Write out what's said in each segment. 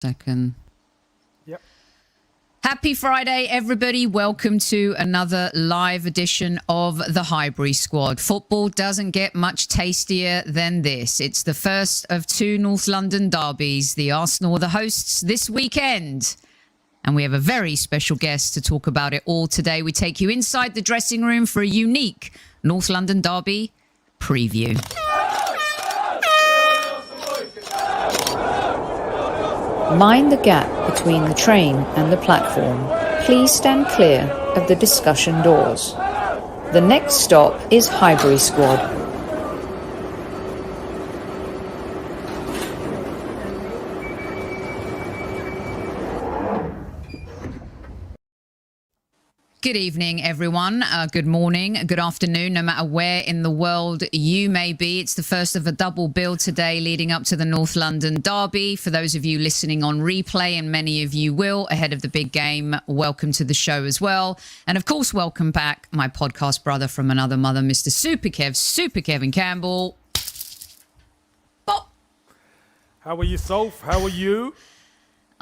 Second. Yep. Happy Friday, everybody. Welcome to another live edition of the Highbury Squad. Football doesn't get much tastier than this. It's the first of two North London derbies. The Arsenal are the hosts this weekend. And we have a very special guest to talk about it all today. We take you inside the dressing room for a unique North London derby preview. Mind the gap between the train and the platform. Please stand clear of the discussion doors. The next stop is Highbury Squad. Good evening, everyone. Good morning, good afternoon, no matter where in the world you may be. It's the first of a double bill today leading up to the North London derby. For those of you listening on replay, and many of you will, ahead of the big game, welcome to the show as well. And of course, welcome back, my podcast brother from another mother, Mr. Super Kevin Campbell. Bop. How are you, Soph? How are you?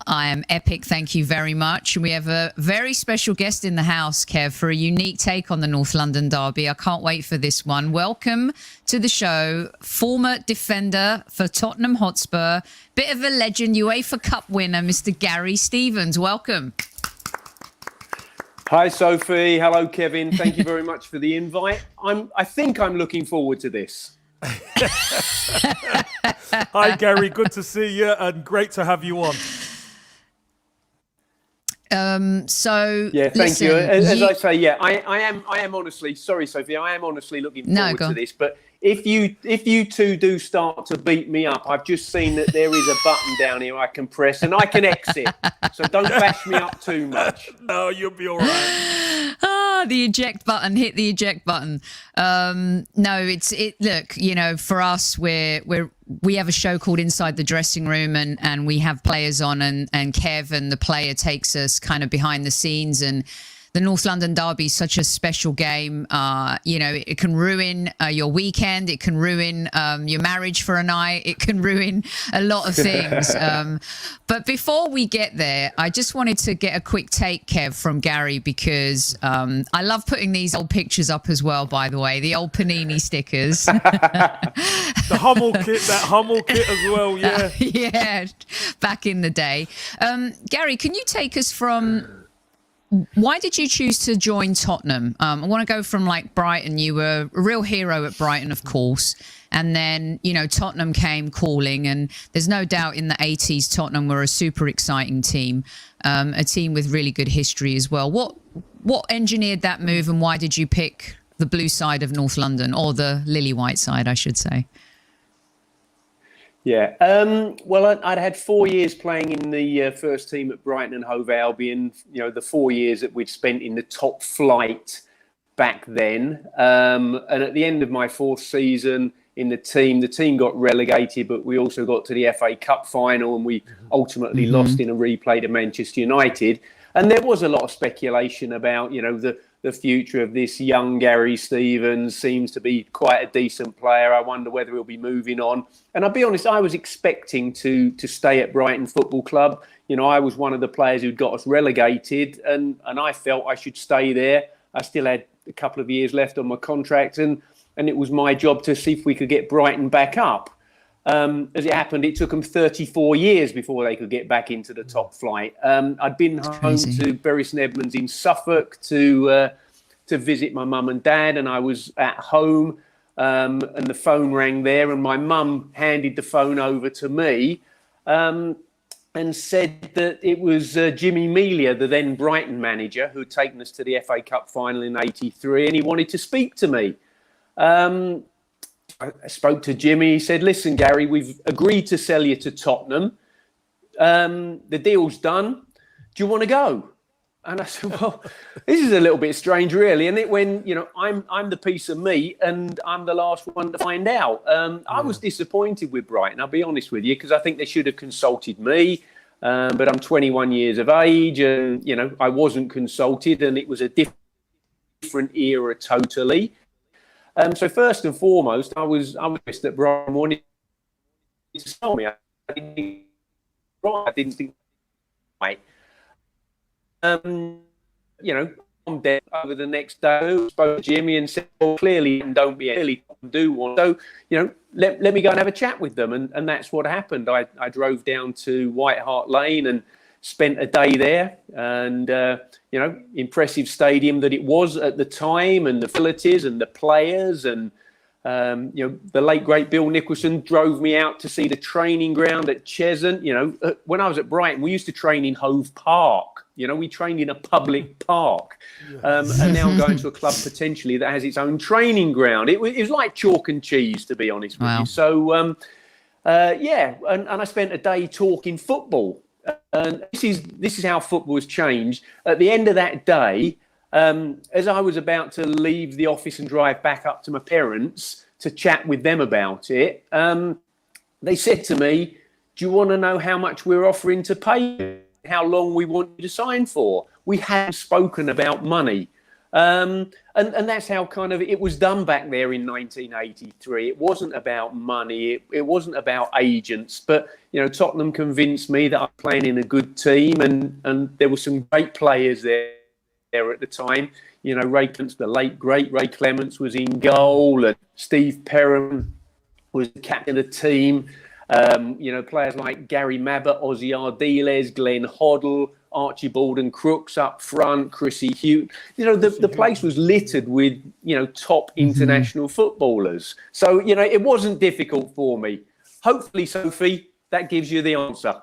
I am epic, thank you very much. We have a very special guest in the house, Kev, for a unique take on the North London derby. I can't wait for this one. Welcome to the show, former defender for Tottenham Hotspur, bit of a legend, UEFA Cup winner, Mr. Gary Stevens. Welcome. Hi, Sophie. Hello, Kevin. Thank you very much for the invite. I think I'm looking forward to this. Hi, Gary. Good to see you and great to have you on. Yeah, thank you. As I say, yeah, I am honestly, sorry, Sophie, I am honestly looking forward to this. But if you two do start to beat me up, I've just seen that there is a button down here I can press and I can exit. So don't bash me up too much. No, you'll be all right. The eject button. Hit the eject button. Look, you know, for us, we have a show called Inside the Dressing Room, and we have players on, and Kev and the player takes us kind of behind the scenes. And the North London derby is such a special game. You know, it can ruin your weekend. It can ruin your marriage for a night. It can ruin a lot of things. But before we get there, I just wanted to get a quick take, Kev, from Gary, because I love putting these old pictures up as well, by the way, the old Panini stickers. The Hummel kit, that Hummel kit as well, yeah. Yeah, back in the day. Gary, can you take us from... Why did you choose to join Tottenham? I want to go from like Brighton. You were a real hero at Brighton, of course. And then, you know, Tottenham came calling, and there's no doubt in the 80s, Tottenham were a super exciting team, a team with really good history as well. What engineered that move, and why did you pick the blue side of North London, or the lily white side, I should say? Yeah, well, I'd had 4 years playing in the first team at Brighton and Hove Albion, you know, the 4 years that we'd spent in the top flight back then. And at the end of my fourth season in the team got relegated, but we also got to the FA Cup final, and we ultimately lost in a replay to Manchester United. And there was a lot of speculation about, you know, the future of this young Gary Stevens. Seems to be quite a decent player. I wonder whether he'll be moving on. And I'll be honest, I was expecting to stay at Brighton Football Club. You know, I was one of the players who'd got us relegated, and I felt I should stay there. I still had a couple of years left on my contract, and it was my job to see if we could get Brighton back up. As it happened, it took them 34 years before they could get back into the top flight. I'd been home to Bury St Edmunds in Suffolk to visit my mum and dad, and I was at home, and the phone rang there, and my mum handed the phone over to me and said that it was Jimmy Melia, the then Brighton manager, who had taken us to the FA Cup final in '83, and he wanted to speak to me. I spoke to Jimmy. He said, "Listen, Gary, we've agreed to sell you to Tottenham. The deal's done. Do you want to go?" And I said, "Well, this is a little bit strange, really." And it when, you know, I'm the piece of meat, and I'm the last one to find out. I was disappointed with Brighton, I'll be honest with you, because I think they should have consulted me. But I'm 21 years of age, and, you know, I wasn't consulted, and it was a different era totally. So first and foremost, I was pissed that Brian wanted to sell me. I didn't think right. You know, I'm dead over the next day. I spoke to Jimmy and said, well, clearly don't be really do one. So, you know, let me go and have a chat with them. And that's what happened. I drove down to White Hart Lane and spent a day there. And, you know, impressive stadium that it was at the time, and the facilities and the players. And, you know, the late, great Bill Nicholson drove me out to see the training ground at Cheshunt. You know, when I was at Brighton, we used to train in Hove Park. You know, we trained in a public park. And now I'm going to a club potentially that has its own training ground. It was like chalk and cheese, to be honest with you. So, yeah, and I spent a day talking football. And this is how football has changed. At the end of that day, as I was about to leave the office and drive back up to my parents to chat with them about it, they said to me, do you want to know how much we're offering to pay? How long we want you to sign for? We hadn't spoken about money. And that's how kind of it was done back there in 1983. It wasn't about money. It wasn't about agents. But, you know, Tottenham convinced me that I'm playing in a good team, and there were some great players there at the time. You know, the late, great Ray Clements was in goal, and Steve Perham was the captain of the team. You know, players like Gary Mabbutt, Ozzy Ardiles, Glenn Hoddle, Archibald and Crooks up front, Chrissy Hughes. You know, the place was littered with, you know, top international footballers. So, you know, it wasn't difficult for me. Hopefully, Sophie, that gives you the answer.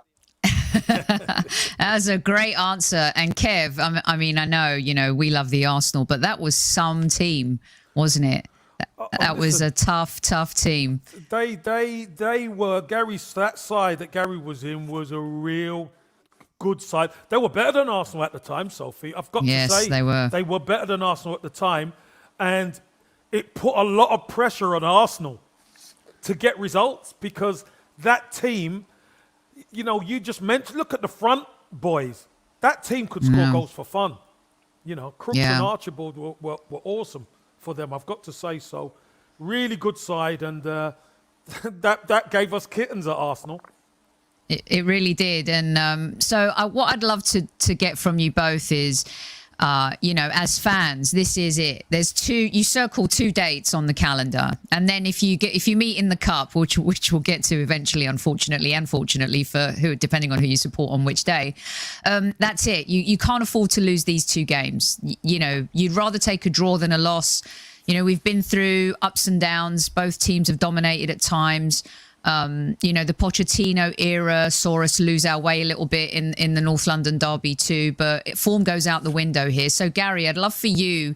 That was a great answer. And Kev, I mean, I know, you know, we love the Arsenal, but that was some team, wasn't it? That was a tough team. They were that side that Gary was in was a real good side. They were better than Arsenal at the time, Sophie. I've got to say, yes, they were. They were better than Arsenal at the time, and it put a lot of pressure on Arsenal to get results, because that team, you know, you just mentioned. Look at the front boys. That team could score goals for fun. You know, Crooks and Archibald were awesome for them, I've got to say so. Really good side, and that gave us kittens at Arsenal. It really did. And so what I'd love to get from you both is, you know, as fans, this is it. You circle 2 dates on the calendar, and then if you meet in the cup, which we'll get to eventually, unfortunately and fortunately for who, depending on who you support on which day, that's it. You can't afford to lose these 2 games. You know, you'd rather take a draw than a loss. You know, we've been through ups and downs. Both teams have dominated at times. You know, the Pochettino era saw us lose our way a little bit in the North London derby too, but form goes out the window here. So, Gary, I'd love for you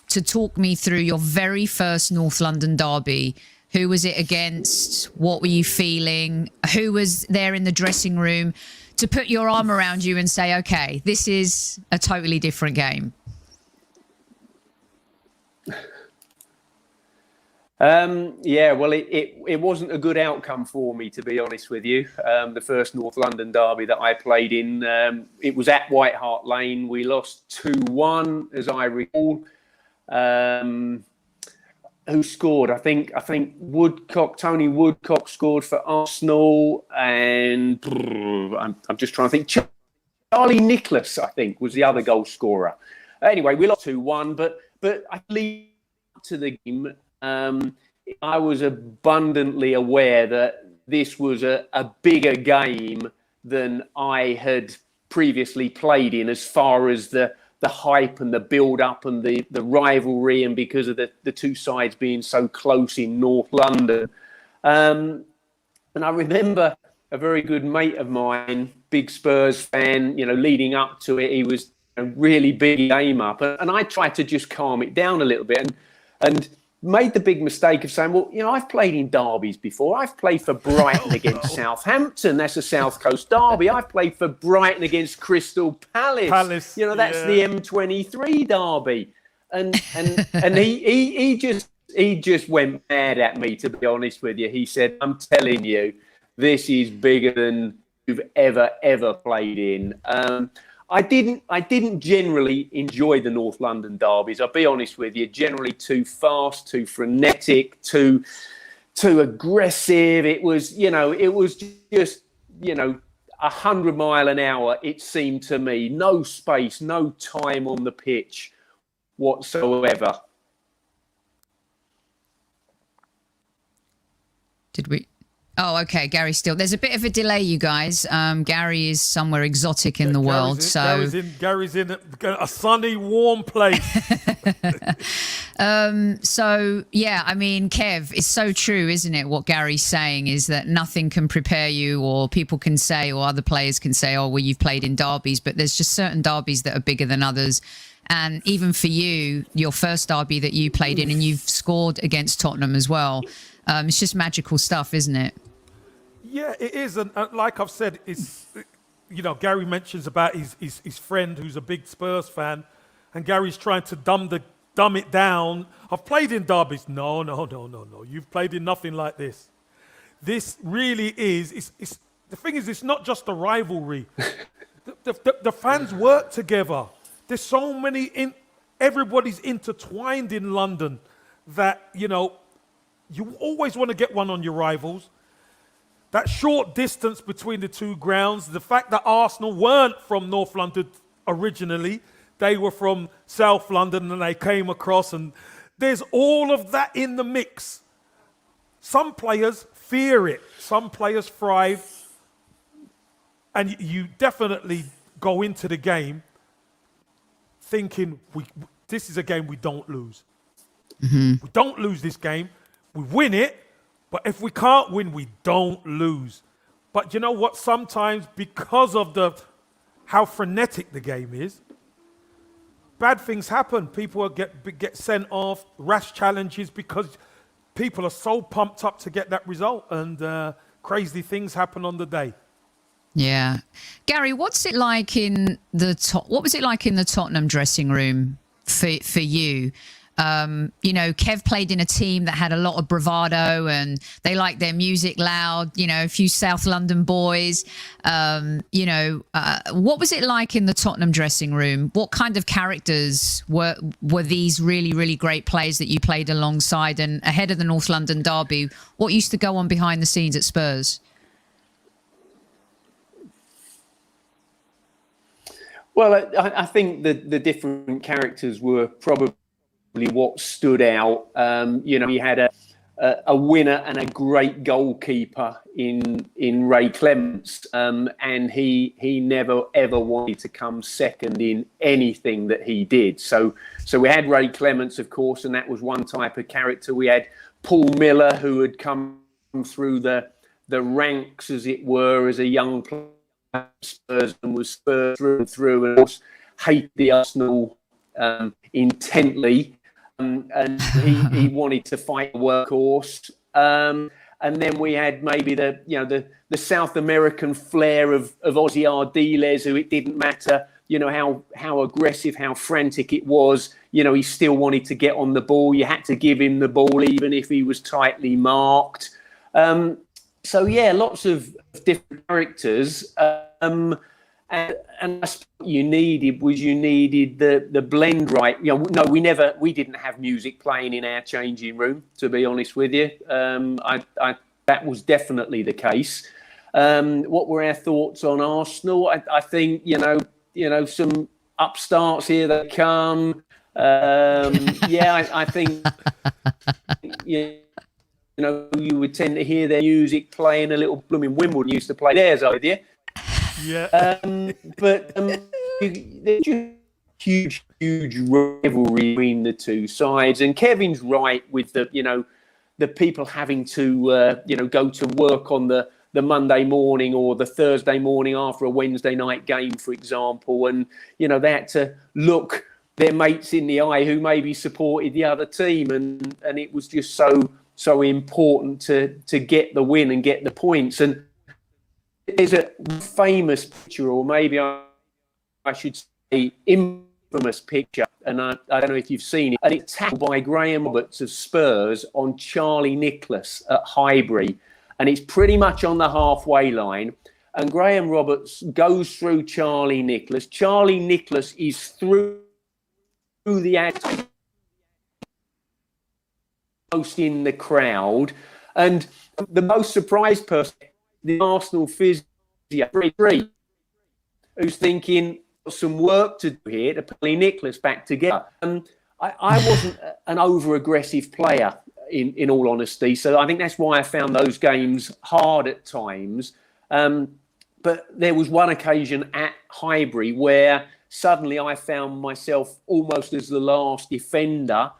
to talk me through your very first North London derby. Who was it against? What were you feeling? Who was there in the dressing room to put your arm around you and say, okay, this is a totally different game? Yeah, well, it wasn't a good outcome for me, to be honest with you. The first North London derby that I played in, it was at White Hart Lane. We lost 2-1, as I recall. Who scored? I think Tony Woodcock scored for Arsenal, and I'm just trying to think. Charlie Nicholas, I think, was the other goal scorer. Anyway, we lost 2-1, but I lead up to the game. I was abundantly aware that this was a bigger game than I had previously played in, as far as the hype and the build-up and the rivalry, and because of the 2 sides being so close in North London. And I remember a very good mate of mine, big Spurs fan, you know, leading up to it, he was a really big game up. And I tried to just calm it down a little bit and made the big mistake of saying, well, you know, I've played in derbies before. I've played for Brighton against Southampton. That's a South Coast derby. I've played for Brighton against Crystal Palace. You know, that's the M23 derby. And he just went mad at me, to be honest with you. He said, I'm telling you, this is bigger than you've ever played in. I didn't generally enjoy the North London derbies. I'll be honest with you. Generally too fast, too frenetic, too aggressive. It was just, you know, 100 mile an hour, it seemed to me. No space, no time on the pitch whatsoever. Did we? Oh, okay. Gary's still. There's a bit of a delay, you guys. Gary is somewhere exotic in the world. Gary's in a sunny, warm place. So, yeah, I mean, Kev, it's so true, isn't it? What Gary's saying is that nothing can prepare you, or people can say, or other players can say, oh, well, you've played in derbies, but there's just certain derbies that are bigger than others. And even for you, your first derby that you played in, and you've scored against Tottenham as well. It's just magical stuff, isn't it? Yeah, it is. And like I've said, it's, Gary mentions about his friend who's a big Spurs fan, and Gary's trying to dumb it down. I've played in derbies. No. You've played in nothing like this. This really is. The thing is, it's not just a rivalry. the fans work together. There's so many. Everybody's intertwined in London that, you always want to get one on your rivals. That short distance between the two grounds, the fact that Arsenal weren't from North London originally, they were from South London and they came across, and there's all of that in the mix. Some players fear it, some players thrive, and you definitely go into the game thinking, this is a game we don't lose. Mm-hmm. We don't lose this game. We win it, but if we can't win, we don't lose. But you know what? Sometimes because of how frenetic the game is, bad things happen. People get sent off, rash challenges, because people are so pumped up to get that result, and crazy things happen on the day. Yeah, Gary, what was it like in the Tottenham dressing room for you? Kev played in a team that had a lot of bravado, and they liked their music loud, a few South London boys. What was it like in the Tottenham dressing room? What kind of characters were these really, really great players that you played alongside? And ahead of the North London derby, what used to go on behind the scenes at Spurs? Well, I think the different characters were probably what stood out. We had a winner and a great goalkeeper in Ray Clements, and he never ever wanted to come second in anything that he did. So we had Ray Clements, of course, and that was one type of character. We had Paul Miller, who had come through the ranks, as it were, as a young player at Spurs, and was Spurs through and through, and of course hated the Arsenal intently. And he wanted to fight the workhorse. And then we had maybe the South American flair of Ozzy Ardiles, who it didn't matter, how aggressive, how frantic it was. He still wanted to get on the ball. You had to give him the ball, even if he was tightly marked. So yeah, lots of different characters. And that's what you needed the blend right. We didn't have music playing in our changing room, to be honest with you. That was definitely the case. What were our thoughts on Arsenal? I think some upstarts, here they come. I think you would tend to hear their music playing a little. Blooming Wimbledon used to play theirs over there. Yeah. But there's just huge rivalry between the two sides, and Kevin's right with the people having to go to work on the Monday morning or the Thursday morning after a Wednesday night game, for example, and they had to look their mates in the eye who maybe supported the other team, and it was just so important to get the win and get the points. And there's a famous picture, or maybe I should say infamous picture, and I don't know if you've seen it, and it's tackled by Graham Roberts of Spurs on Charlie Nicholas at Highbury, and it's pretty much on the halfway line, and Graham Roberts goes through Charlie Nicholas. Charlie Nicholas is through the ad most in the crowd, and the most surprised person, the Arsenal physio, 3, who's thinking, got some work to do here to play Nicholas back together. I wasn't an over-aggressive player, in all honesty, so I think that's why I found those games hard at times. But there was one occasion at Highbury where suddenly I found myself almost as the last defender,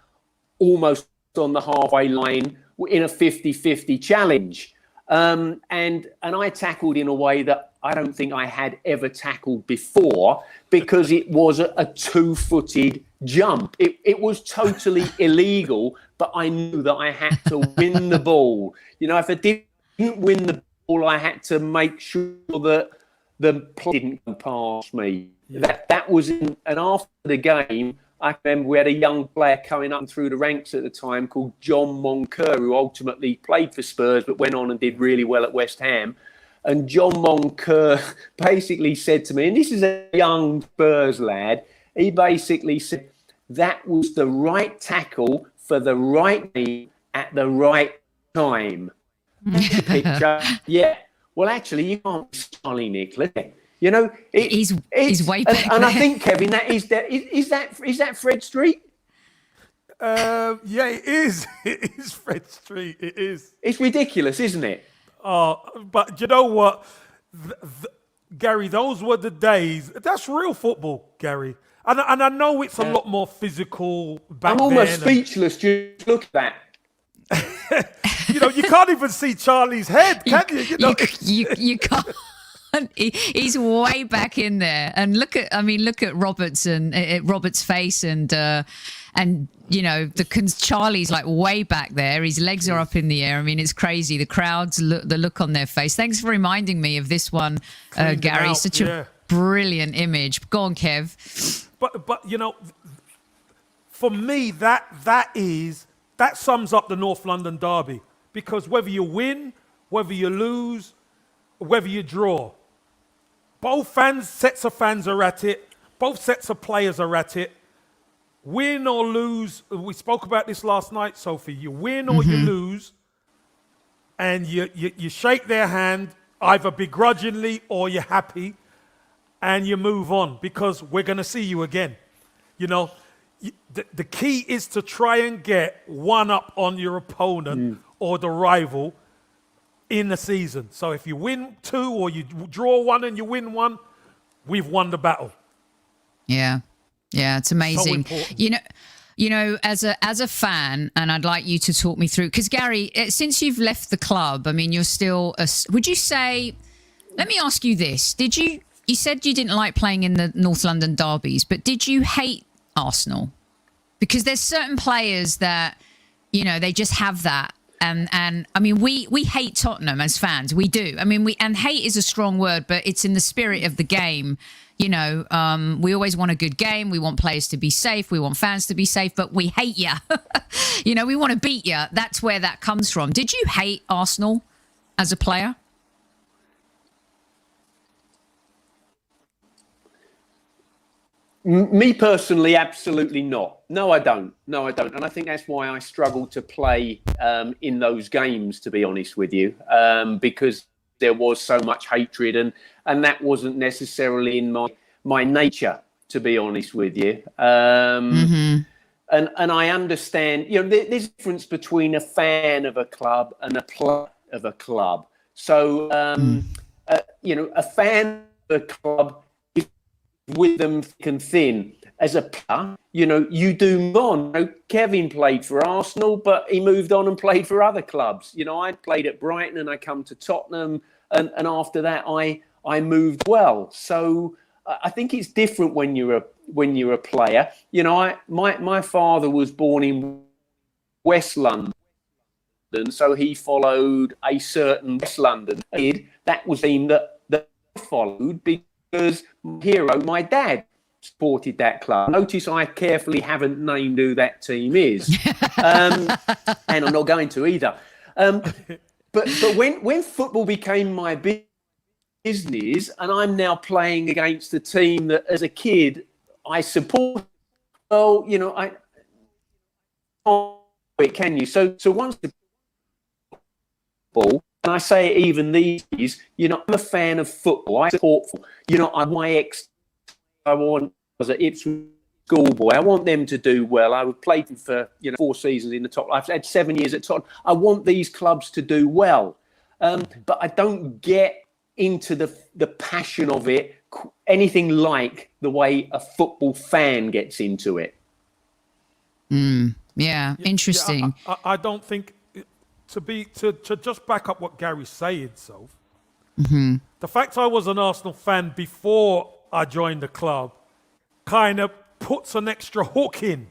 almost on the halfway line in a 50-50 challenge. And I tackled in a way that I don't think I had ever tackled before, because it was a 2-footed jump. It was totally illegal, but I knew that I had to win the ball. You know, if I didn't win the ball, I had to make sure that the play didn't come past me. Yeah. That was and after the game, I remember we had a young player coming up through the ranks at the time called John Moncur, who ultimately played for Spurs but went on and did really well at West Ham. And John Moncur basically said to me, and this is a young Spurs lad, he basically said, that was the right tackle for the right team at the right time. Picture. Yeah. Well, actually, you can't be Charlie Nicholas. You know, he's way back and there. I think, Kevin, is that Fred Street? Yeah, it is. It is Fred Street. It is. It's ridiculous, isn't it? But you know what, Gary? Those were the days. That's real football, Gary. And I know it's a lot more physical back then. I'm almost speechless. Just look at that. You know, you can't even see Charlie's head, can you? You know, you can't. He's way back in there, and look at Roberts and Robert's face, and you know Charlie's like way back there. His legs are up in the air. I mean, it's crazy. The crowds, the look on their face. Thanks for reminding me of this one, Gary. Such a brilliant image. Go on, Kev. But you know, for me that sums up the North London derby, because whether you win, whether you lose, whether you draw, both sets of fans are at it. Both sets of players are at it. Win or lose, we spoke about this last night, Sophie. You win or you lose, and you shake their hand, either begrudgingly or you're happy, and you move on, because we're going to see you again. You know, the key is to try and get one up on your opponent or the rival in the season. So if you win 2 or you draw 1 and you win 1, we've won the battle. Yeah, it's amazing. So you know, as a fan, and I'd like you to talk me through, because Gary, since you've left the club, I mean, you're still. Would you say? Let me ask you this: you said you didn't like playing in the North London derbies, but did you hate Arsenal? Because there's certain players that, you know, they just have that. And I mean, we hate Tottenham as fans. We do. I mean, and hate is a strong word, but it's in the spirit of the game. You know, we always want a good game. We want players to be safe. We want fans to be safe, but we hate you. You know, we want to beat you. That's where that comes from. Did you hate Arsenal as a player? Me personally, absolutely not. No, I don't. And I think that's why I struggled to play in those games, to be honest with you, because there was so much hatred, and that wasn't necessarily in my nature, to be honest with you. And I understand, you know, there's a difference between a fan of a club and a player of a club. So, you know, a fan of a club, with them thick and thin. As a player, you know, you do move on. You know, Kevin played for Arsenal, but he moved on and played for other clubs. You know, I played at Brighton and I come to Tottenham, and after that I moved well. So I think it's different when you're a player. You know, my father was born in West London, so he followed a certain West London kid. That was the team that I followed, because my dad supported that club. Notice I carefully haven't named who that team is, and I'm not going to either. But when football became my business, and I'm now playing against a team that, as a kid, I support. Well, you know, I can't, can you? So once the ball, and I say it even these days, I'm a fan of football. I support football. I'm I want as an Ipswich schoolboy. I want them to do well. I played for 4 seasons in the top. I've had 7 years at Tottenham. I want these clubs to do well, but I don't get into the passion of it anything like the way a football fan gets into it. Yeah, interesting. Yeah, I don't think to just back up what Gary's saying, Soph. The fact I was an Arsenal fan before I joined the club kind of puts an extra hook in.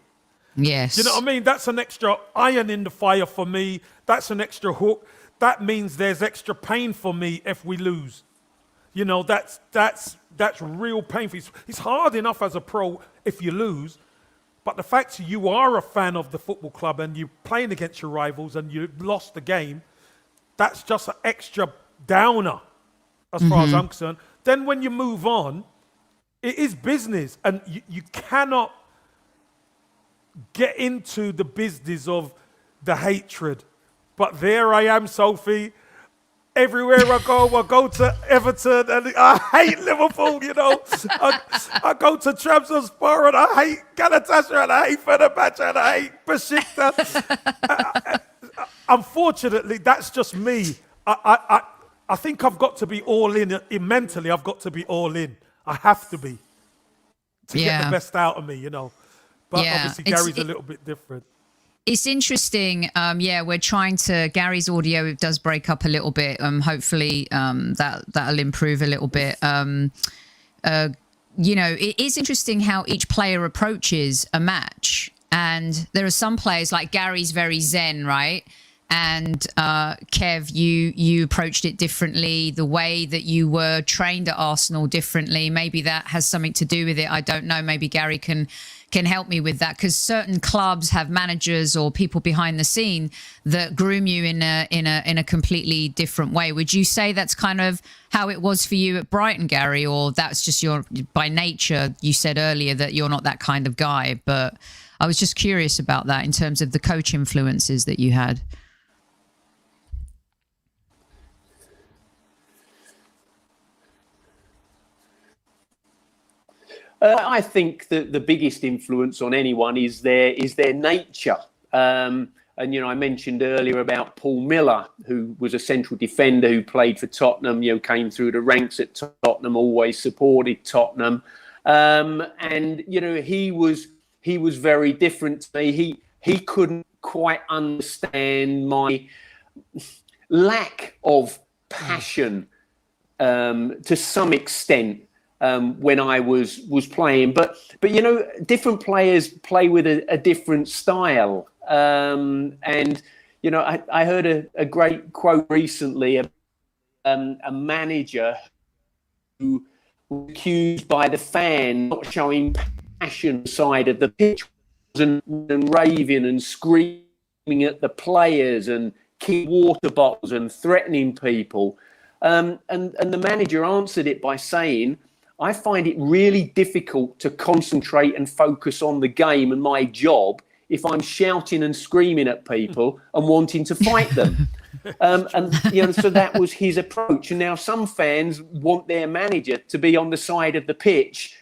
Yes. Do you know what I mean? That's an extra iron in the fire for me. That's an extra hook. That means there's extra pain for me if we lose. That's real painful. It's hard enough as a pro if you lose, but the fact you are a fan of the football club and you're playing against your rivals and you lost the game, that's just an extra downer as far as I'm concerned. Then when you move on, it is business, and you cannot get into the business of the hatred. But there I am, Sophie. Everywhere I go to Everton, and I hate Liverpool, I go to Trabzonspor, and I hate Galatasaray, and I hate Fenerbahce, and I hate Besiktas. Unfortunately, that's just me. I think I've got to be all in mentally. I've got to be all in. I have to be to get the best out of me, But obviously, Gary's a little bit different. It's interesting. We're trying to. Gary's audio does break up a little bit. Hopefully, that'll improve a little bit. It is interesting how each player approaches a match, and there are some players like Gary's very zen, right? And Kev, you approached it differently. The way that you were trained at Arsenal differently. Maybe that has something to do with it. I don't know. Maybe Gary can help me with that, because certain clubs have managers or people behind the scene that groom you in a completely different way. Would you say that's kind of how it was for you at Brighton, Gary, or that's just your by nature? You said earlier that you're not that kind of guy, but I was just curious about that in terms of the coach influences that you had. I think that the biggest influence on anyone is their nature. And, I mentioned earlier about Paul Miller, who was a central defender who played for Tottenham, came through the ranks at Tottenham, always supported Tottenham. And, he was very different to me. He couldn't quite understand my lack of passion to some extent. When I was playing, but different players play with a different style, and I heard a great quote recently of a manager who was accused by the fan not showing passion side of the pitch and raving and screaming at the players and kicking water bottles and threatening people, and the manager answered it by saying, I find it really difficult to concentrate and focus on the game and my job if I'm shouting and screaming at people and wanting to fight them. So that was his approach. And now some fans want their manager to be on the side of the pitch,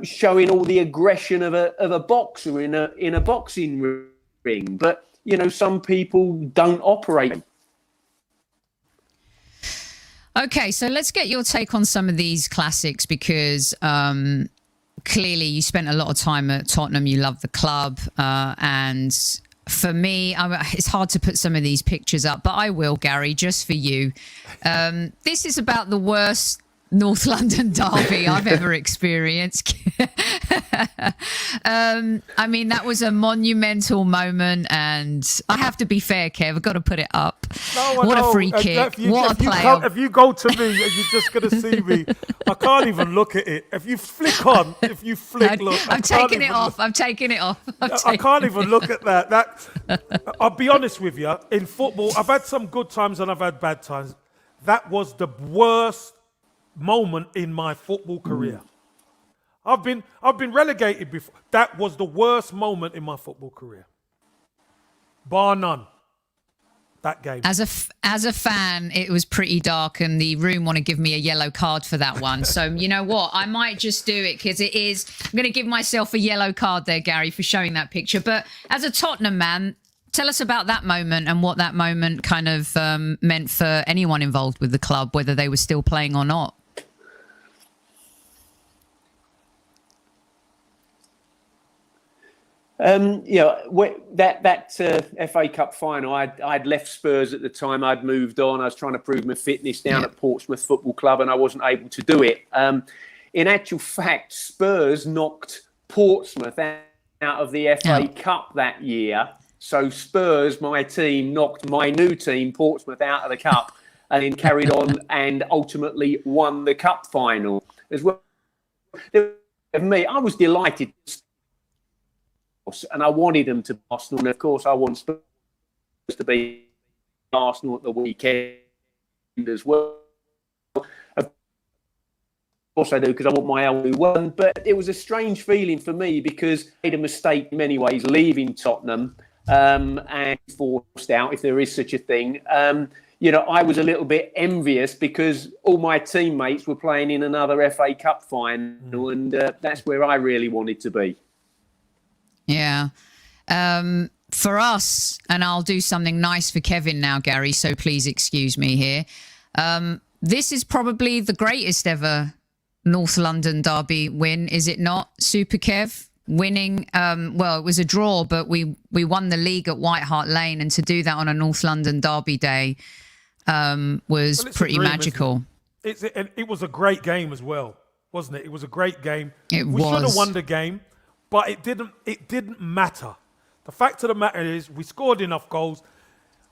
showing all the aggression of a boxer in a boxing ring. But, some people don't operate. Okay, so let's get your take on some of these classics, because clearly you spent a lot of time at Tottenham. You love the club. And for me, it's hard to put some of these pictures up, but I will, Gary, just for you. This is about the worst North London derby I've ever experienced. That was a monumental moment, and I have to be fair, Kev, I've got to put it up. What a free kick. What a play. If you go to me and you're just going to see me, I can't even look at it. If you flick, look. I'm taking it off. I can't even look at that. I'll be honest with you, in football, I've had some good times and I've had bad times. That was the worst moment in my football career. I've been relegated before. That was the worst moment in my football career, bar none. that game. As a fan, it was pretty dark, and the room want to give me a yellow card for that one. So you know what? I might just do it because it is. I'm going to give myself a yellow card there, Gary, for showing that picture. But as a Tottenham man, tell us about that moment and what that moment kind of meant for anyone involved with the club, whether they were still playing or not. That FA Cup final, I'd left Spurs at the time. I'd moved on. I was trying to prove my fitness down at Portsmouth Football Club, and I wasn't able to do it. In actual fact, Spurs knocked Portsmouth out of the FA Cup that year. So Spurs, my team, knocked my new team, Portsmouth, out of the cup, and then carried on and ultimately won the cup final as well. For me, I was delighted. And I wanted them to Arsenal, and of course I want Spurs to be Arsenal at the weekend as well. Of course I do, because I want my LU1. But it was a strange feeling for me because I made a mistake in many ways leaving Tottenham and forced out, if there is such a thing. I was a little bit envious because all my teammates were playing in another FA Cup final, and that's where I really wanted to be. Yeah. For us, and I'll do something nice for Kevin now, Gary, so please excuse me here. This is probably the greatest ever North London derby win, is it not, Super Kev? Winning, it was a draw, but we won the league at White Hart Lane, and to do that on a North London derby day was pretty magical. It was a great game as well, wasn't it? It was a great game. We was. Should have won the game. But it didn't matter. The fact of the matter is we scored enough goals,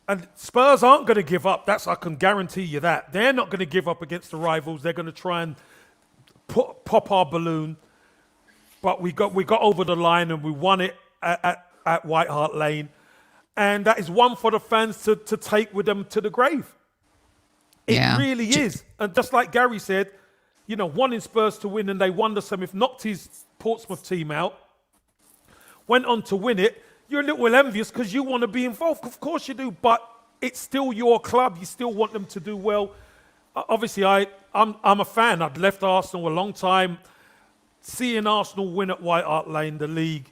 and Spurs aren't going to give up. I can guarantee you that. They're not going to give up against the rivals. They're going to try and pop our balloon. But we got over the line and we won it at White Hart Lane. And that is one for the fans to take with them to the grave. It really is. And just like Gary said, wanting Spurs to win, and they won the semi, knocked his Portsmouth team out, went on to win it. You're a little envious because you want to be involved. Of course you do, but it's still your club. You still want them to do well. Obviously, I'm a fan. I'd left Arsenal a long time. Seeing Arsenal win at White Hart Lane, the league,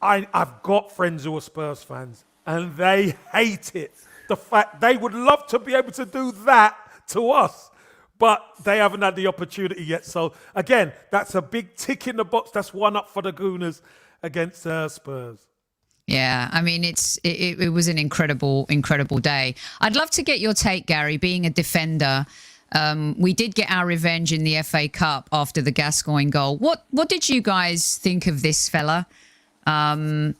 I've got friends who are Spurs fans, and they hate it. The fact they would love to be able to do that to us, but they haven't had the opportunity yet. So, again, that's a big tick in the box. That's one up for the Gooners against Spurs. Yeah, I mean, it was an incredible day. I'd love to get your take, Gary, being a defender. We did get our revenge in the FA Cup after the Gascoigne goal. What did you guys think of this fella? When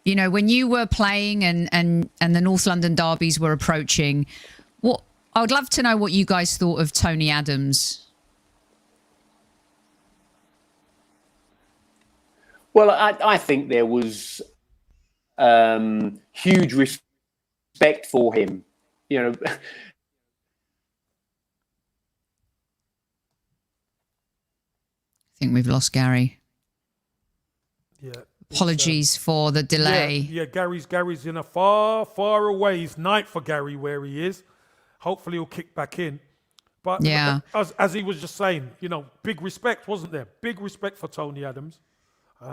you were playing and the North London derbies were approaching, I would love to know what you guys thought of Tony Adams. Well, I think there was huge respect for him. I think we've lost Gary. Yeah. Apologies for the delay. Yeah, Gary's in a far away. It's night for Gary where he is. Hopefully he'll kick back in. But as he was just saying, big respect, wasn't there? Big respect for Tony Adams.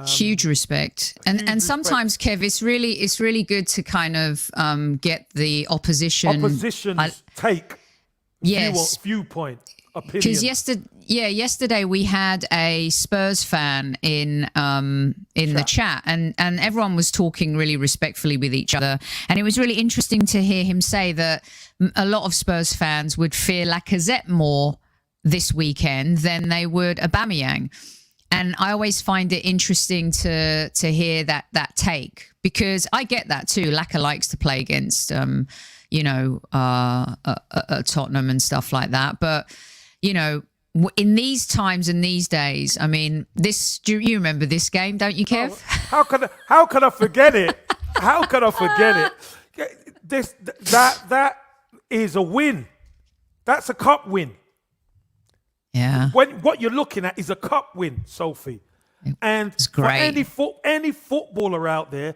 Huge respect. And sometimes, Kev, it's really good to kind of get the opposition's take. Yes. Viewpoint. Opinion. Because yesterday we had a Spurs fan in the chat, and everyone was talking really respectfully with each other, and it was really interesting to hear him say that a lot of Spurs fans would fear Lacazette more this weekend than they would Aubameyang, and I always find it interesting to hear that take, because I get that too. Laka likes to play against Tottenham and stuff like that, but in these times and these days, I mean, you remember this game, don't you, Kev? Oh, how could I forget it? How could I forget it? That is a win. That's a cup win. Yeah. What you're looking at is a cup win, Sophie. And it's great. For any footballer out there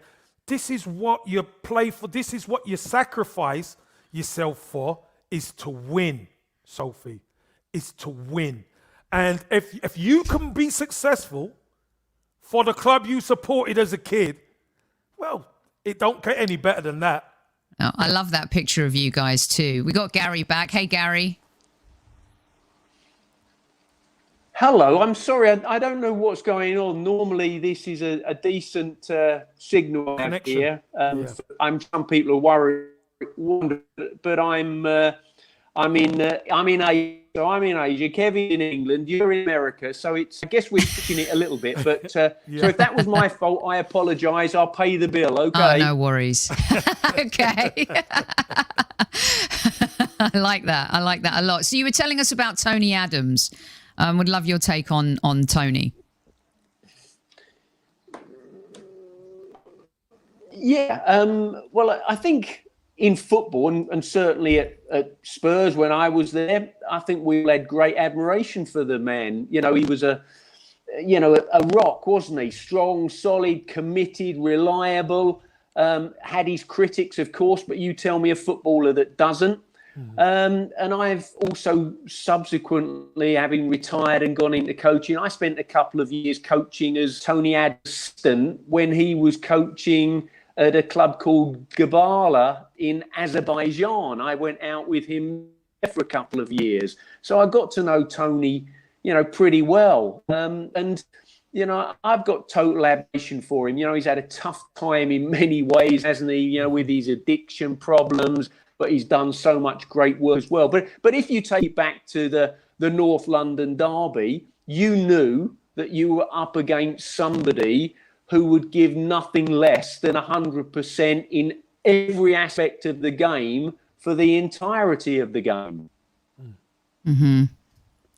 this is what you play for. This is what you sacrifice yourself for, is to win, Sophie, is to win. And if you can be successful for the club you supported as a kid, well, it don't get any better than that. Oh, I love that picture of you guys too. We got Gary back. Hey, Gary. Hello, I'm sorry, I don't know what's going on. Normally, this is a decent signal out here. Some people are worried, but I'm in Asia. Kevin's in England. You're in America, so I guess we're pushing it a little bit. But so if that was my fault, I apologise. I'll pay the bill. Okay. Oh, no worries. Okay. I like that. I like that a lot. So you were telling us about Tony Adams. Would love your take on Tony. Yeah, well, I think in football, and certainly at Spurs when I was there, I think we all had great admiration for the man. You know, he was a rock, wasn't he? Strong, solid, committed, reliable. Had his critics, of course, but you tell me a footballer that doesn't. And I've also subsequently, having retired and gone into coaching, I spent a couple of years coaching as Tony Adams' assistant when he was coaching at a club called Gabala in Azerbaijan. I went out with him for a couple of years. So I got to know Tony, pretty well. And I've got total admiration for him. He's had a tough time in many ways, hasn't he? With his addiction problems. But he's done so much great work as well. But if you take it back to the North London derby, you knew that you were up against somebody who would give nothing less than 100% in every aspect of the game for the entirety of the game. Mm-hmm.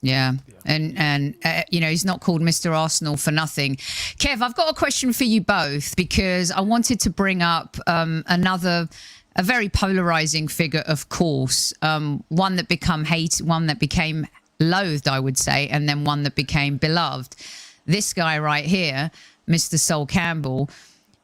Yeah. And he's not called Mr. Arsenal for nothing. Kev, I've got a question for you both, because I wanted to bring up a very polarizing figure, of course, one that became loathed, I would say, and then one that became beloved. This guy right here, Mr. Sol Campbell.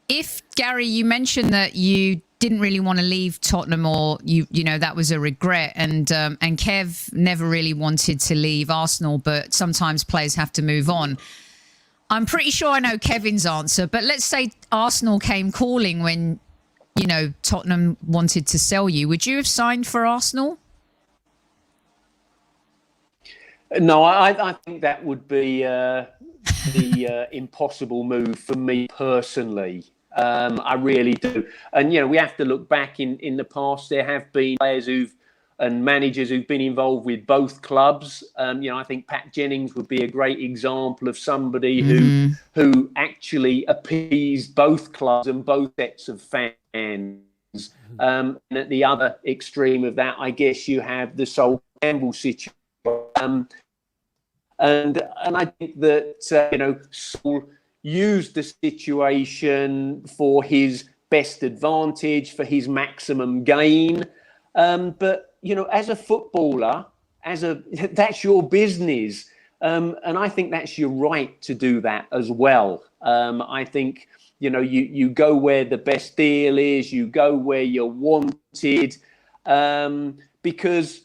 If, Gary, you mentioned that you didn't really want to leave Tottenham, or that was a regret, and Kev never really wanted to leave Arsenal, but sometimes players have to move on. I'm pretty sure I know Kevin's answer, but let's say Arsenal came calling when Tottenham wanted to sell you. Would you have signed for Arsenal? No, I think that would be the impossible move for me personally. I really do. And, we have to look back in the past. There have been players and managers who've been involved with both clubs. I think Pat Jennings would be a great example of somebody who actually appeased both clubs and both sets of fans. And at the other extreme of that, I guess you have the Sol Campbell situation. And I think that Sol used the situation for his best advantage, for his maximum gain. But as a footballer, that's your business, and I think that's your right to do that as well. I think you go where the best deal is, you go where you're wanted, because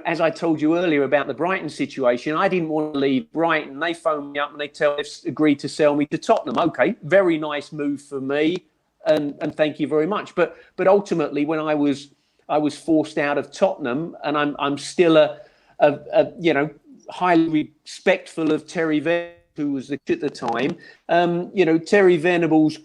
as I told you earlier about the Brighton situation, I didn't want to leave Brighton. They phoned me up and they've agreed to sell me to Tottenham. Okay, very nice move for me, and thank you very much. But ultimately, when I was forced out of Tottenham, and I'm still a highly respectful of Terry Venables, who was at the time. Terry Venables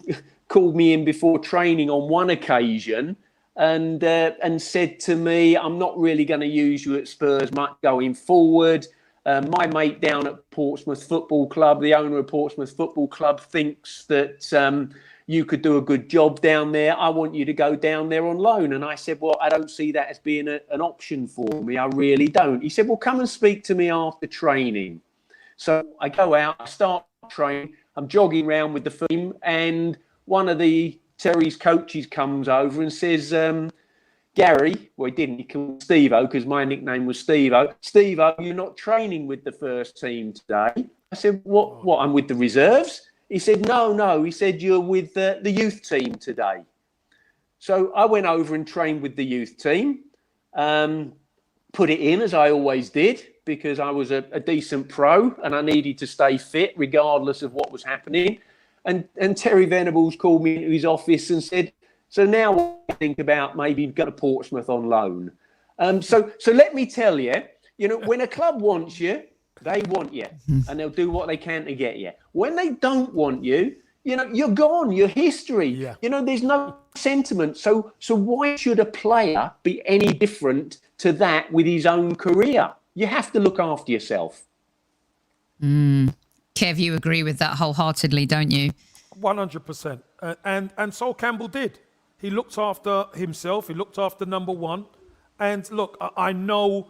called me in before training on one occasion and said to me, "I'm not really going to use you at Spurs much going forward. My mate down at Portsmouth Football Club, the owner of Portsmouth Football Club, thinks that you could do a good job down there. I want you to go down there on loan." And I said, "Well, I don't see that as being an option for me. I really don't." He said, "Well, come and speak to me after training." So I go out, I start training, I'm jogging around with the team, and one of Terry's coaches comes over and says, "Gary," well, he didn't, he called Steve-O because my nickname was Steve-O. "Steve-O, you're not training with the first team today." I said, What, I'm with the reserves?" He said, no. He said, you're with the youth team today. So I went over and trained with the youth team, put it in as I always did, because I was a decent pro and I needed to stay fit regardless of what was happening. And Terry Venables called me into his office and said, so now what do you think about maybe going to Portsmouth on loan? So let me tell you, when a club wants you, they want you and they'll do what they can to get you. When they don't want you, you're gone, you're history. Yeah. There's no sentiment. So why should a player be any different to that with his own career? You have to look after yourself. Kev, you agree with that wholeheartedly, don't you? 100%. And Sol Campbell did. He looked after himself. He looked after number one. And look, I know,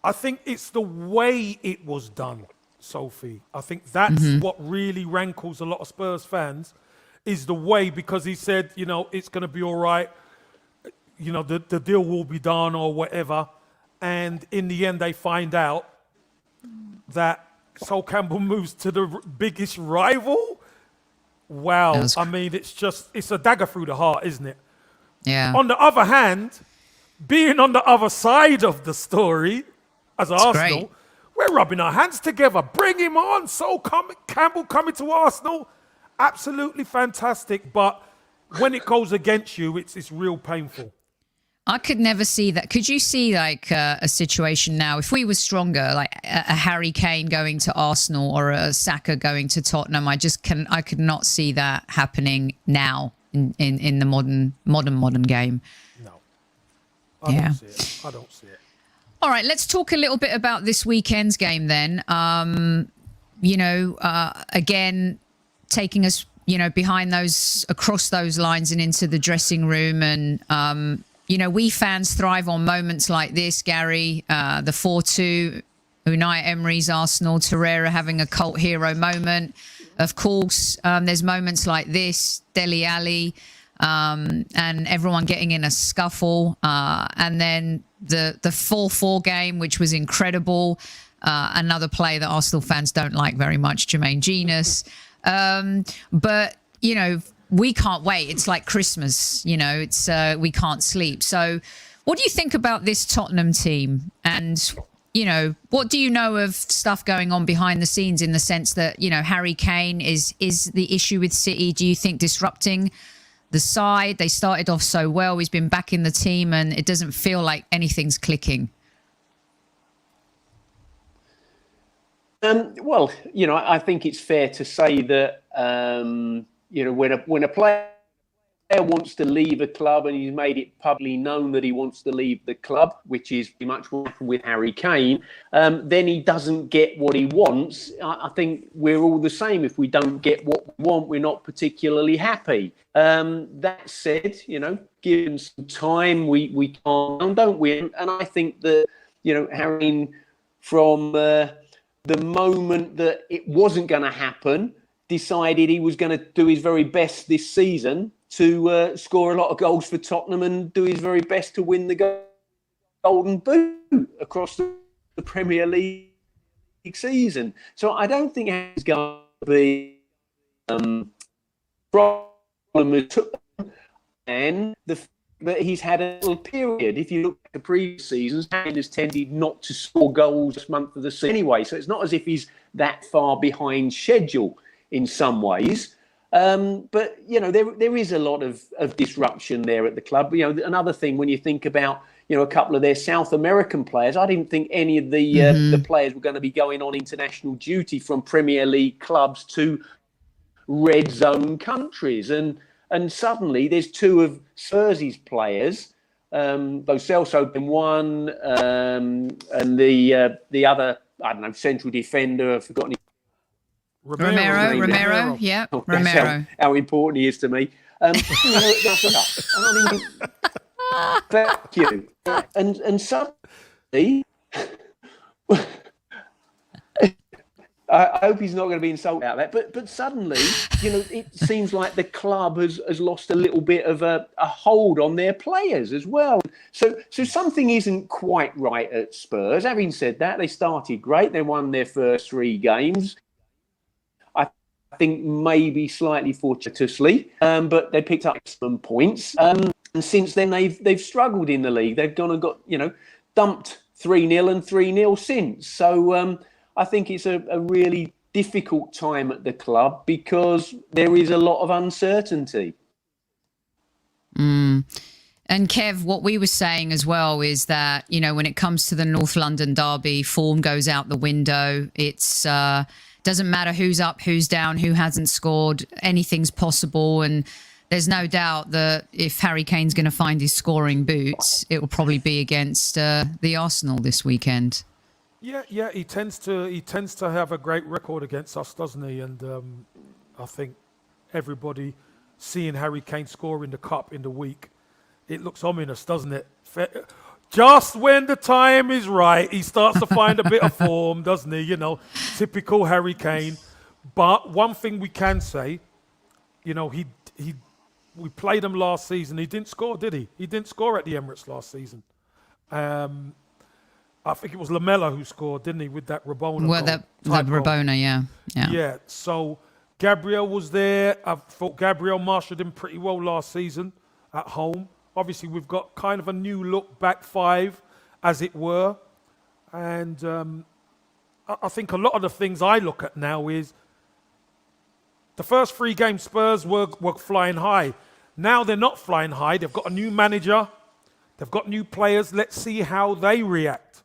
I think it's the way it was done, Sophie. I think that's what really rankles a lot of Spurs fans, is the way, because he said, it's going to be all right. The deal will be done or whatever. And in the end, they find out that Sol Campbell moves to the biggest rival. Wow. I mean, it's a dagger through the heart, isn't it? Yeah. On the other hand, being on the other side of the story, as Arsenal, we're rubbing our hands together. Bring him on. Sol Campbell coming to Arsenal. Absolutely fantastic. But when it goes against you, it's real painful. I could never see that. Could you see a situation now, if we were stronger, like a Harry Kane going to Arsenal or a Saka going to Tottenham? I could not see that happening now in the modern game. No, I don't see it. I don't see it. All right, let's talk a little bit about this weekend's game then. Again, taking us, behind those, across those lines and into the dressing room. And, we fans thrive on moments like this, Gary. The 4-2, Unai Emery's Arsenal, Torreira having a cult hero moment. Of course, there's moments like this, Dele Alli, and everyone getting in a scuffle. And then the 4-4 game, which was incredible. Another play that Arsenal fans don't like very much, Jermaine Genius. But, we can't wait. It's like Christmas, it's we can't sleep. So what do you think about this Tottenham team? And, what do you know of stuff going on behind the scenes, in the sense that, Harry Kane is the issue with City? Do you think disrupting the side? They started off so well. He's been back in the team and it doesn't feel like anything's clicking. I think it's fair to say that, when a player wants to leave a club and he's made it publicly known that he wants to leave the club, which is pretty much what happened with Harry Kane, then he doesn't get what he wants. I think we're all the same. If we don't get what we want, we're not particularly happy. That said, give him some time. We can't, don't we? And I think that, Harry, from the moment that it wasn't going to happen, decided he was going to do his very best this season to score a lot of goals for Tottenham and do his very best to win the Golden Boot across the Premier League season. So I don't think it's going to be a problem with Tottenham, and but he's had a little period. If you look at the previous seasons, Kane has tended not to score goals this month of the season anyway. So it's not as if he's that far behind schedule in some ways. But, there is a lot of disruption there at the club. Another thing, when you think about, a couple of their South American players, I didn't think any of the players were going to be going on international duty from Premier League clubs to red zone countries. And suddenly there's two of Spurs' players, though Celso been one, and the other, I don't know, central defender, I've forgotten. Romero, yeah, Oh, Romero. How important he is to me. Thank you. And suddenly, I hope he's not going to be insulted about that. But suddenly, it seems like the club has lost a little bit of a hold on their players as well. So something isn't quite right at Spurs. Having said that, they started great. They won their first 3 games. think maybe slightly fortuitously, but they picked up some points. And since then, they've struggled in the league. They've gone and got, dumped 3-0 and 3-0 since. So I think it's a really difficult time at the club because there is a lot of uncertainty. And Kev, what we were saying as well is that, when it comes to the North London derby, form goes out the window. It's doesn't matter who's up, who's down, who hasn't scored. Anything's possible. And there's no doubt that if Harry Kane's going to find his scoring boots, it will probably be against the Arsenal this weekend. Yeah, he tends to have a great record against us, doesn't he? And I think everybody seeing Harry Kane score in the cup in the week, it looks ominous, doesn't it? Just when the time is right, he starts to find a bit of form, doesn't he? Typical Harry Kane. But one thing we can say, we played him last season. He didn't score, did he? He didn't score at the Emirates last season. I think it was Lamella who scored, didn't he, with that Rabona Well, that Rabona, yeah. Yeah, so Gabriel was there. I thought Gabriel marshaled him pretty well last season at home. Obviously, we've got kind of a new look back five, as it were. And I think a lot of the things I look at now is the first 3 games Spurs were flying high. Now they're not flying high. They've got a new manager. They've got new players. Let's see how they react.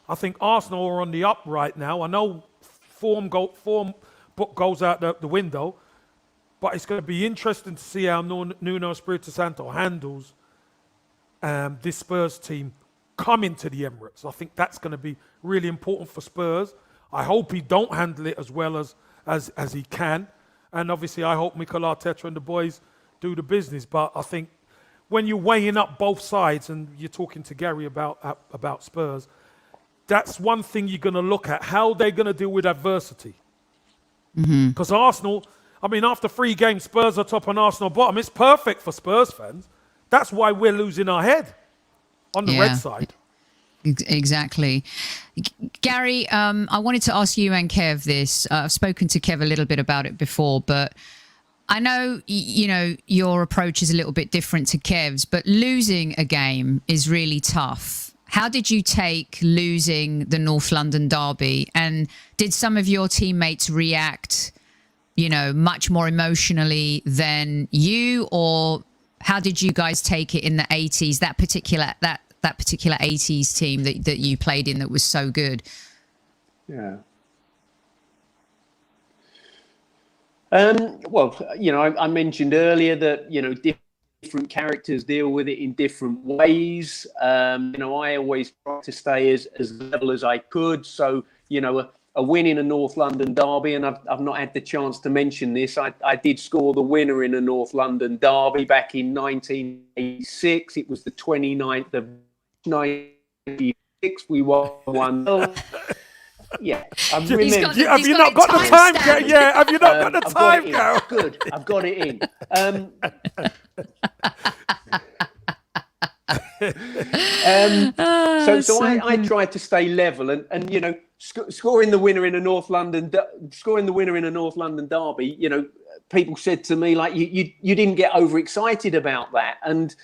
I think Arsenal are on the up right now. I know form book goes out the window, but it's going to be interesting to see how Nuno Espirito Santo handles this Spurs team coming to the Emirates. I think that's going to be really important for Spurs. I hope he don't handle it as well as he can. And obviously, I hope Mikel Arteta and the boys do the business. But I think when you're weighing up both sides and you're talking to Gary about Spurs, that's one thing you're going to look at, how they're going to deal with adversity. Because Arsenal, after 3 games, Spurs are top and Arsenal bottom. It's perfect for Spurs fans. That's why we're losing our head on the red side. Exactly. Gary, I wanted to ask you and Kev this. I've spoken to Kev a little bit about it before, but I know, your approach is a little bit different to Kev's, but losing a game is really tough. How did you take losing the North London derby? And did some of your teammates react, much more emotionally than you? Or how did you guys take it in the 80s, that particular 80s team that you played in that was so good? Yeah. Well, I mentioned earlier that, different characters deal with it in different ways. I always tried to stay as level as I could. So, a win in a North London derby, and I've not had the chance to mention this. I did score the winner in a North London derby back in 1986. It was the 29th of 96. We won 1-0. Yeah, I remember. Have you not got the time, Gary? Yeah, have you not got the time, Gary? Good, I've got it in. So I tried to stay level, and scoring the winner in a North London derby. People said to me like, you didn't get overexcited about that, and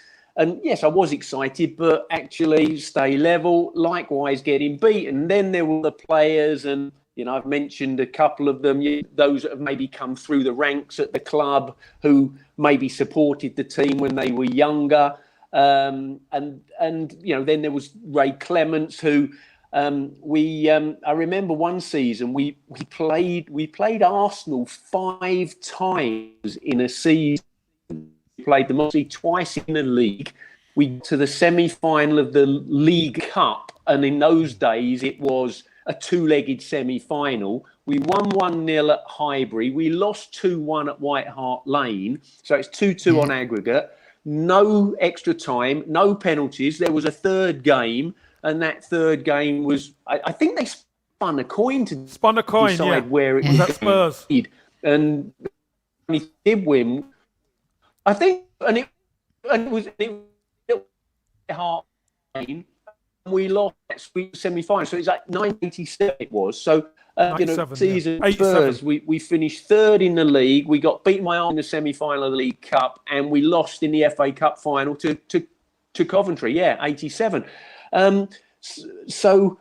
yes, I was excited, but actually stay level. Likewise, getting beaten. Then there were the players, and I've mentioned a couple of them. Those that have maybe come through the ranks at the club who maybe supported the team when they were younger. And then there was Ray Clements, who I remember one season we played Arsenal 5 times in a season. We played them obviously twice in the league. We got to the semi-final of the League Cup, and in those days it was a 2-legged semi-final. We won 1-0 at Highbury. We lost 2-1 at White Hart Lane. So it's 2-2 on aggregate. No extra time, no penalties. There was a third game, and that third game was, I think they spun a coin to decide where it was. Spurs. And we did win. I think, and it was Hart Lane. we lost that semi-final. So it's like 1987 it was. So, season Spurs, we finished third in the league. We got beaten by Arsenal in the semi-final of the League Cup, and we lost in the FA Cup final to Coventry. Yeah, 87. So,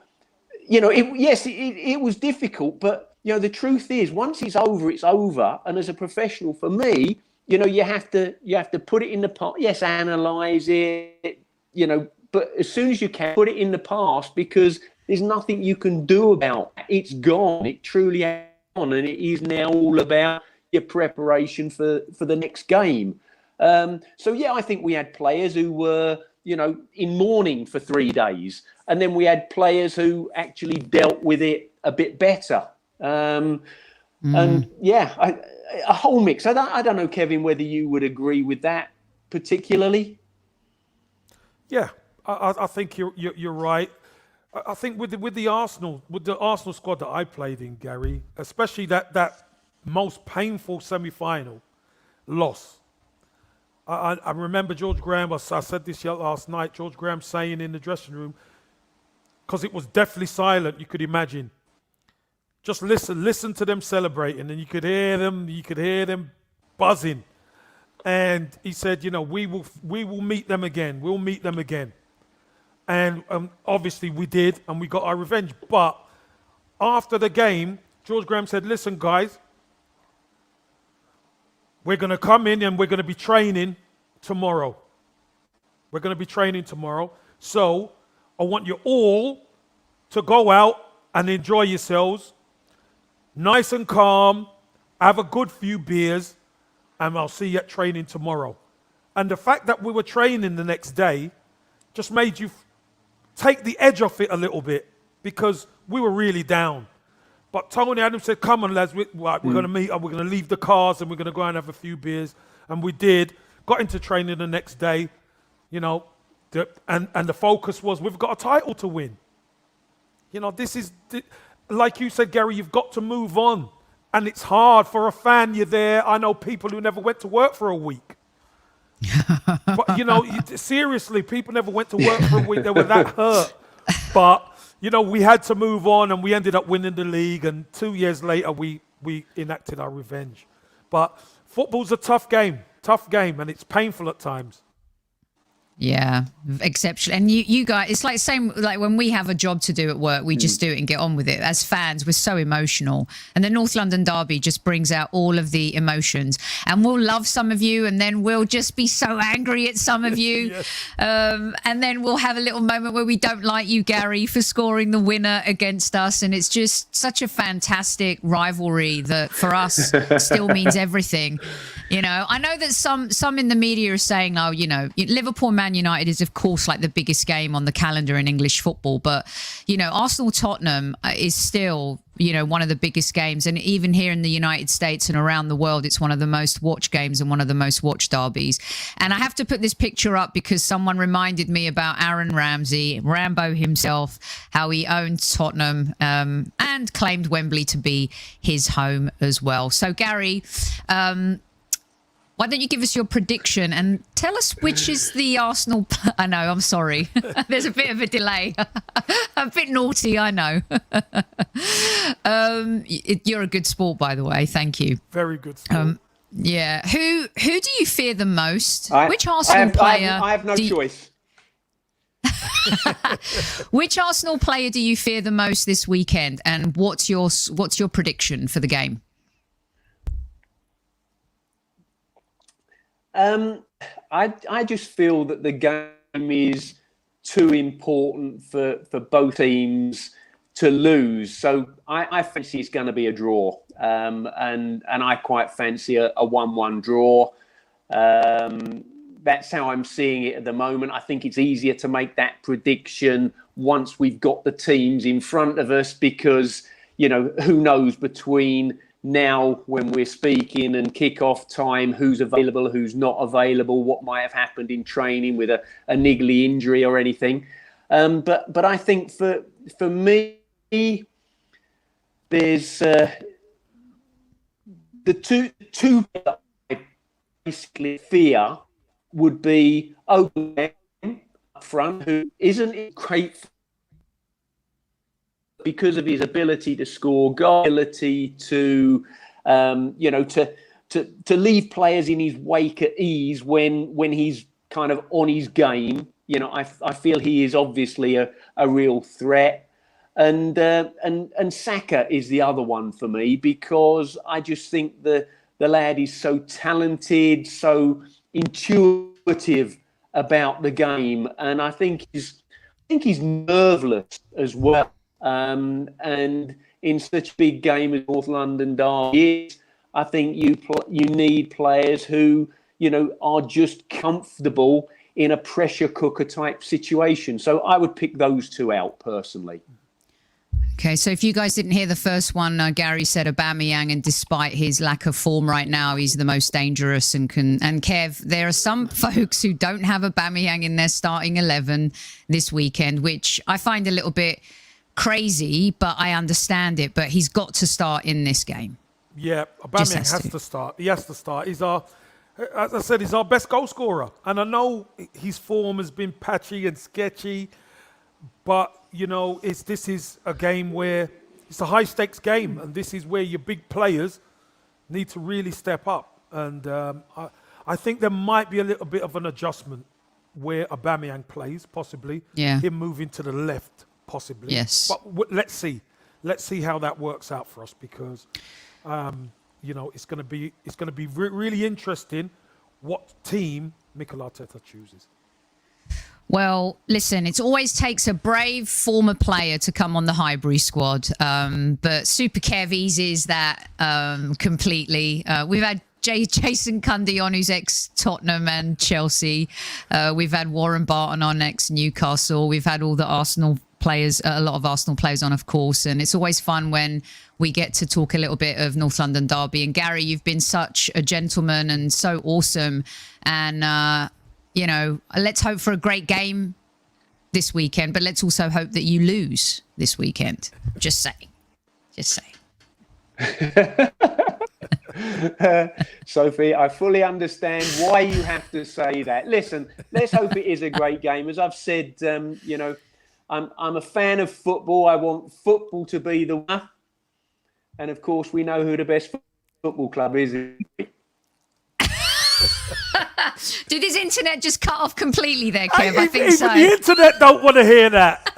it was difficult, but, the truth is, once it's over, it's over. And as a professional, for me, you have to put it in the past. Yes, analyse it, but as soon as you can, put it in the past, because there's nothing you can do about it. It's gone. It truly is gone, and it is now all about your preparation for the next game. I think we had players who were, in mourning for 3 days, and then we had players who actually dealt with it a bit better. A whole mix. I don't know, Kevin, whether you would agree with that particularly. Yeah, I think you're right. I think with the Arsenal squad that I played in, Gary, especially that most painful semi-final loss. I remember George Graham. I said this last night. George Graham saying in the dressing room, because it was deathly silent. You could imagine. Just listen to them celebrating, and you could hear them buzzing. And he said, we will meet them again. We'll meet them again. And obviously we did, and we got our revenge. But after the game, George Graham said, listen, guys, we're going to come in and we're going to be training tomorrow. We're going to be training tomorrow. So I want you all to go out and enjoy yourselves. Nice and calm, have a good few beers, and I'll see you at training tomorrow. And the fact that we were training the next day just made you take the edge off it a little bit, because we were really down. But Tony Adams said, come on, lads, we're going to meet up, we're going to leave the cars, and we're going to go and have a few beers. And we did, got into training the next day, and the focus was, we've got a title to win. This is... Like you said, Gary, you've got to move on. And it's hard for a fan. You're there. I know people who never went to work for a week. But, seriously, people never went to work for a week. They were that hurt. But, we had to move on, and we ended up winning the league. And 2 years later, we enacted our revenge. But football's a tough game, and it's painful at times. Yeah, exceptional. And you guys, it's like same like when we have a job to do at work, we just do it and get on with it. As fans, we're so emotional. And the North London Derby just brings out all of the emotions. And we'll love some of you, and then we'll just be so angry at some of you. Yes. And then we'll have a little moment where we don't like you, Gary, for scoring the winner against us. And it's just such a fantastic rivalry that for us still means everything. I know that some in the media are saying, Liverpool Man United is, of course, like the biggest game on the calendar in English football. But, Arsenal Tottenham is still, one of the biggest games. And even here in the United States and around the world, it's one of the most watched games and one of the most watched derbies. And I have to put this picture up because someone reminded me about Aaron Ramsey, Rambo himself, how he owned Tottenham and claimed Wembley to be his home as well. So, Gary, why don't you give us your prediction and tell us which is the Arsenal... I know, I'm sorry. There's a bit of a delay. A bit naughty, I know. You're a good sport, by the way. Thank you. Very good sport. Yeah. Who do you fear the most? Which Arsenal player... I have no choice. Which Arsenal player do you fear the most this weekend? And what's your prediction for the game? I just feel that the game is too important for both teams to lose. So I fancy it's going to be a draw. And I quite fancy a 1-1 draw. That's how I'm seeing it at the moment. I think it's easier to make that prediction once we've got the teams in front of us, because, who knows between now when we're speaking and kick-off time, who's available, who's not available, what might have happened in training with a niggly injury or anything. But I think for me, there's the two that I basically fear would be Owen up front, who isn't in great because of his ability to score, ability to, to leave players in his wake at ease when he's kind of on his game. I feel he is obviously a real threat. And Saka is the other one for me, because I just think the lad is so talented, so intuitive about the game, and I think he's nerveless as well. And in such a big game as North London Derby, I think you need players who are just comfortable in a pressure cooker type situation. So I would pick those two out personally. Okay, so if you guys didn't hear the first one, Gary said Aubameyang, and despite his lack of form right now, he's the most dangerous. And Kev, there are some folks who don't have Aubameyang in their starting 11 this weekend, which I find a little bit crazy, but I understand it. But he's got to start in this game. Yeah, Aubameyang has to start. He has to start. He's as I said, he's our best goal scorer. And I know his form has been patchy and sketchy, but this is a game where it's a high stakes game, and this is where your big players need to really step up. And I think there might be a little bit of an adjustment where Aubameyang plays, possibly. Yeah. Him moving to the left, possibly. Yes. But let's see how that works out for us, because it's going to be really interesting what team Mikel Arteta chooses. Well, listen, it always takes a brave former player to come on the Highbury squad. But Super Kev eases that completely. We've had Jason Cundy on, who's ex-Tottenham and Chelsea. We've had Warren Barton on, ex-Newcastle. We've had all the Arsenal players, a lot of Arsenal players on, of course. And it's always fun when we get to talk a little bit of North London Derby. And Gary, you've been such a gentleman and so awesome. And, let's hope for a great game this weekend, but let's also hope that you lose this weekend. Just saying. Sophie, I fully understand why you have to say that. Listen, let's hope it is a great game. As I've said, I'm a fan of football. I want football to be the winner. And of course, we know who the best football club is. Did his internet just cut off completely there, Kev? I think even so. The internet don't want to hear that.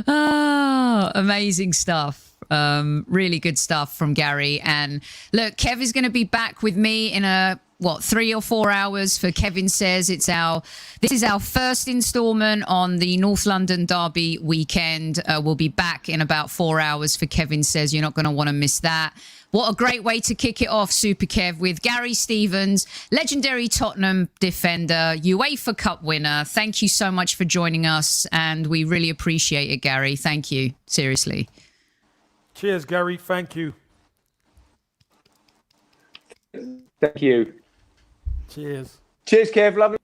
Oh, amazing stuff. Really good stuff from Gary. And look, Kev is going to be back with me in 3 or 4 hours for Kevin Says. This is our first installment on the North London Derby weekend. We'll be back in about 4 hours for Kevin Says. You're not going to want to miss that. What a great way to kick it off, Super Kev, with Gary Stevens, legendary Tottenham defender, UEFA Cup winner. Thank you so much for joining us, and we really appreciate it, Gary. Thank you. Seriously. Cheers, Gary. Thank you. Thank you. Cheers. Cheers, Kev. Lovely.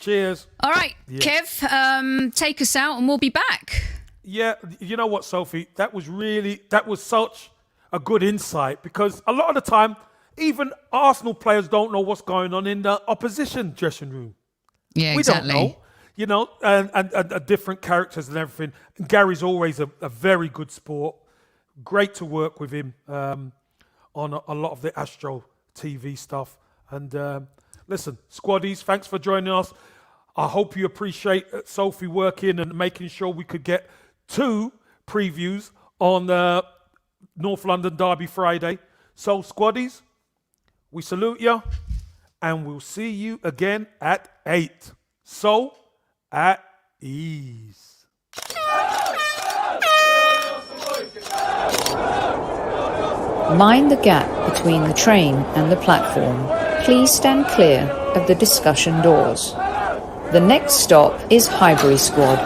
Cheers. All right, yeah. Kev, take us out and we'll be back. Yeah, you know what, Sophie? That was such a good insight, because a lot of the time, even Arsenal players don't know what's going on in the opposition dressing room. Yeah, exactly. We don't know, and different characters and everything. And Gary's always a very good sport. Great to work with him on a lot of the Astro TV stuff. And listen, squaddies, thanks for joining us. I hope you appreciate Sophie working and making sure we could get 2 previews on North London Derby Friday. So, squaddies, we salute you, and we'll see you again at 8. So, at ease. Mind the gap between the train and the platform. Please stand clear of the discussion doors. The next stop is Highbury Squad.